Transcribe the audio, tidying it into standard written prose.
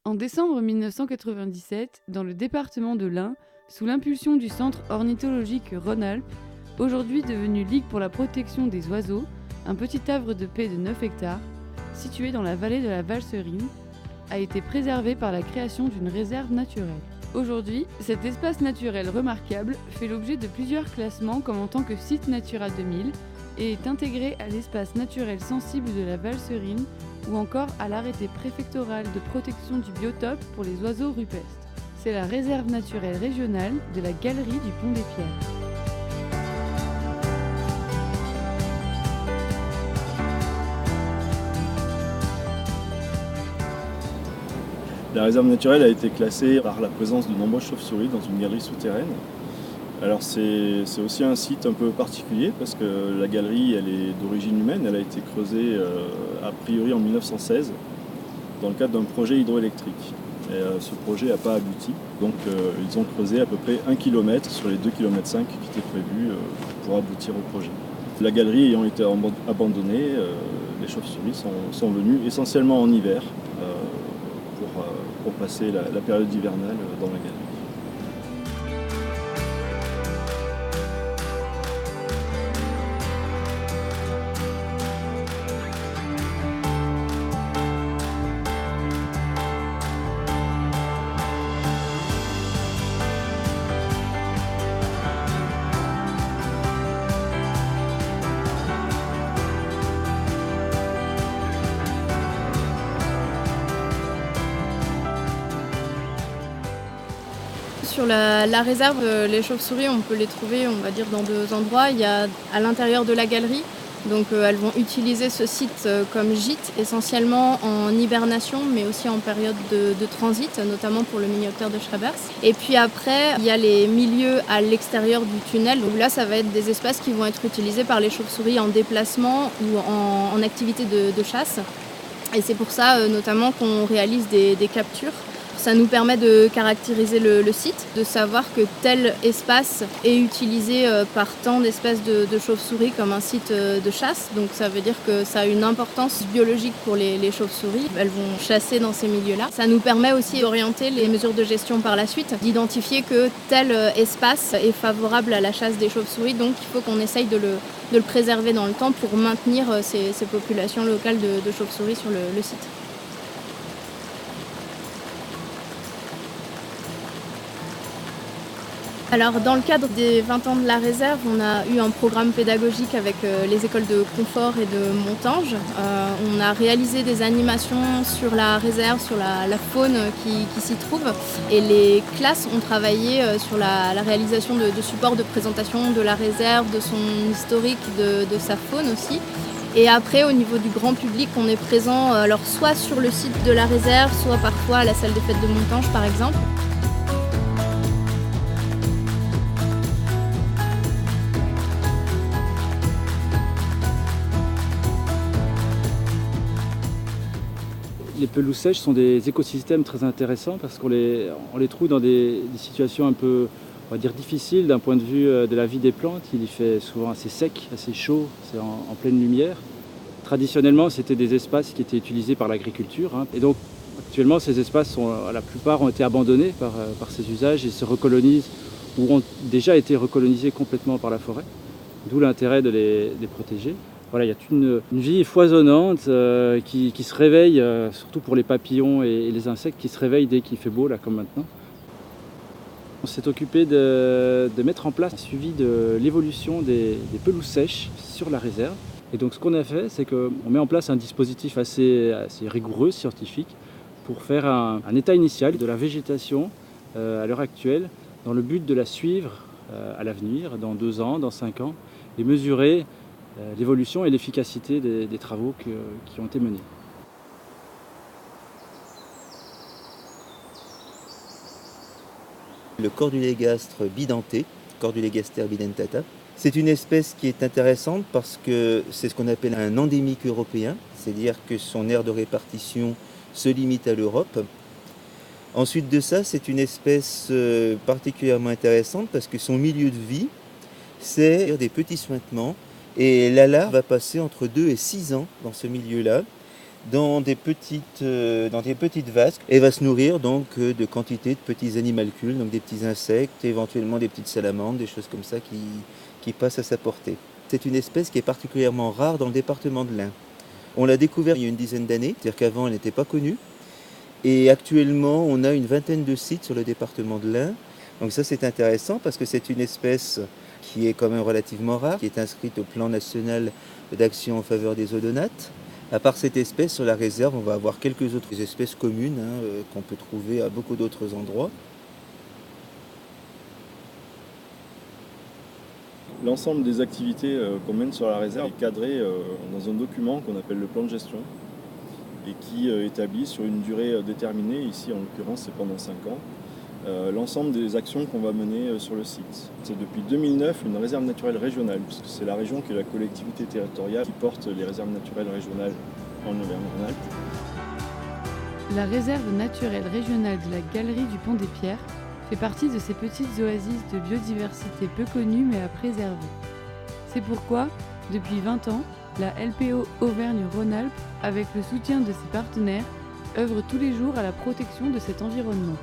En décembre 1997, dans le département de l'Ain, sous l'impulsion du Centre ornithologique Rhône-Alpes, aujourd'hui devenu Ligue pour la protection des oiseaux, un petit havre de paix de 9 hectares, situé dans la vallée de la Valserine, a été préservé par la création d'une réserve naturelle. Aujourd'hui, cet espace naturel remarquable fait l'objet de plusieurs classements comme en tant que site Natura 2000 et est intégré à l'espace naturel sensible de la Valserine ou encore à l'arrêté préfectoral de protection du biotope pour les oiseaux rupestres. C'est la réserve naturelle régionale de la Galerie du Pont des Pierres. La réserve naturelle a été classée par la présence de nombreuses chauves-souris dans une galerie souterraine. Alors c'est aussi un site un peu particulier parce que la galerie elle est d'origine humaine, elle a été creusée a priori en 1916 dans le cadre d'un projet hydroélectrique. Et ce projet n'a pas abouti, donc ils ont creusé à peu près 1 km sur les 2,5 km qui étaient prévus pour aboutir au projet. La galerie ayant été abandonnée, les chauves-souris sont venues essentiellement en hiver pour passer la période hivernale dans la galerie. Sur la réserve, les chauves-souris, on peut les trouver, on va dire, dans deux endroits. Il y a à l'intérieur de la galerie, donc elles vont utiliser ce site comme gîte, essentiellement en hibernation, mais aussi en période de transit, notamment pour le mini-octaire de Schreibers. Et puis après, il y a les milieux à l'extérieur du tunnel, donc là, ça va être des espaces qui vont être utilisés par les chauves-souris en déplacement ou en activité de chasse. Et c'est pour ça, notamment, qu'on réalise des captures. Ça nous permet de caractériser le site, de savoir que tel espace est utilisé par tant d'espèces de chauves-souris comme un site de chasse. Donc ça veut dire que ça a une importance biologique pour les chauves-souris. Elles vont chasser dans ces milieux-là. Ça nous permet aussi d'orienter les mesures de gestion par la suite, d'identifier que tel espace est favorable à la chasse des chauves-souris. Donc il faut qu'on essaye de le préserver dans le temps pour maintenir ces populations locales de chauves-souris sur le site. Alors dans le cadre des 20 ans de la réserve, on a eu un programme pédagogique avec les écoles de Confort et de Montange. On a réalisé des animations sur la réserve, sur la faune qui s'y trouve. Et les classes ont travaillé sur la réalisation de supports de présentation de la réserve, de son historique, de sa faune aussi. Et après, au niveau du grand public, on est présent alors soit sur le site de la réserve, soit parfois à la salle des fêtes de Montange par exemple. Les pelouses sèches sont des écosystèmes très intéressants parce qu'on les trouve dans des situations un peu, on va dire, difficiles d'un point de vue de la vie des plantes. Il y fait souvent assez sec, assez chaud, c'est en pleine lumière. Traditionnellement, c'était des espaces qui étaient utilisés par l'agriculture. Et donc, actuellement, ces espaces, la plupart ont été abandonnés par ces usages et se recolonisent ou ont déjà été recolonisés complètement par la forêt. D'où l'intérêt de les protéger. Voilà, il y a une vie foisonnante qui se réveille, surtout pour les papillons et les insectes qui se réveillent dès qu'il fait beau, là comme maintenant. On s'est occupé de mettre en place un suivi de l'évolution des pelouses sèches sur la réserve. Et donc ce qu'on a fait, c'est qu'on met en place un dispositif assez rigoureux, scientifique, pour faire un état initial de la végétation à l'heure actuelle, dans le but de la suivre à l'avenir, dans 2 ans, dans 5 ans, et mesurer l'évolution et l'efficacité des travaux qui ont été menés. Le cordulégastre bidenté, Cordulégaster bidentata, c'est une espèce qui est intéressante parce que c'est ce qu'on appelle un endémique européen, c'est-à-dire que son aire de répartition se limite à l'Europe. Ensuite de ça, c'est une espèce particulièrement intéressante parce que son milieu de vie, c'est des petits suintements. Et la larve va passer entre 2 et 6 ans dans ce milieu-là. dans des petites vasques et va se nourrir donc de quantités de petits animalcules, donc des petits insectes, éventuellement des petites salamandres, des choses comme ça qui passent à sa portée. C'est une espèce qui est particulièrement rare dans le département de l'Ain. On l'a découvert il y a une dizaine d'années, c'est-à-dire qu'avant elle n'était pas connue. Et actuellement, on a une vingtaine de sites sur le département de l'Ain. Donc ça, c'est intéressant parce que c'est une espèce qui est quand même relativement rare, qui est inscrite au plan national d'action en faveur des odonates. À part cette espèce, sur la réserve, on va avoir quelques autres espèces communes qu'on peut trouver à beaucoup d'autres endroits. L'ensemble des activités qu'on mène sur la réserve est cadré dans un document qu'on appelle le plan de gestion et qui établit sur une durée déterminée, ici en l'occurrence c'est pendant 5 ans, l'ensemble des actions qu'on va mener sur le site. C'est depuis 2009 une réserve naturelle régionale, puisque c'est la région qui est la collectivité territoriale qui porte les réserves naturelles régionales en Auvergne-Rhône-Alpes. La réserve naturelle régionale de la Galerie du Pont des Pierres fait partie de ces petites oasis de biodiversité peu connues mais à préserver. C'est pourquoi, depuis 20 ans, la LPO Auvergne-Rhône-Alpes, avec le soutien de ses partenaires, œuvre tous les jours à la protection de cet environnement.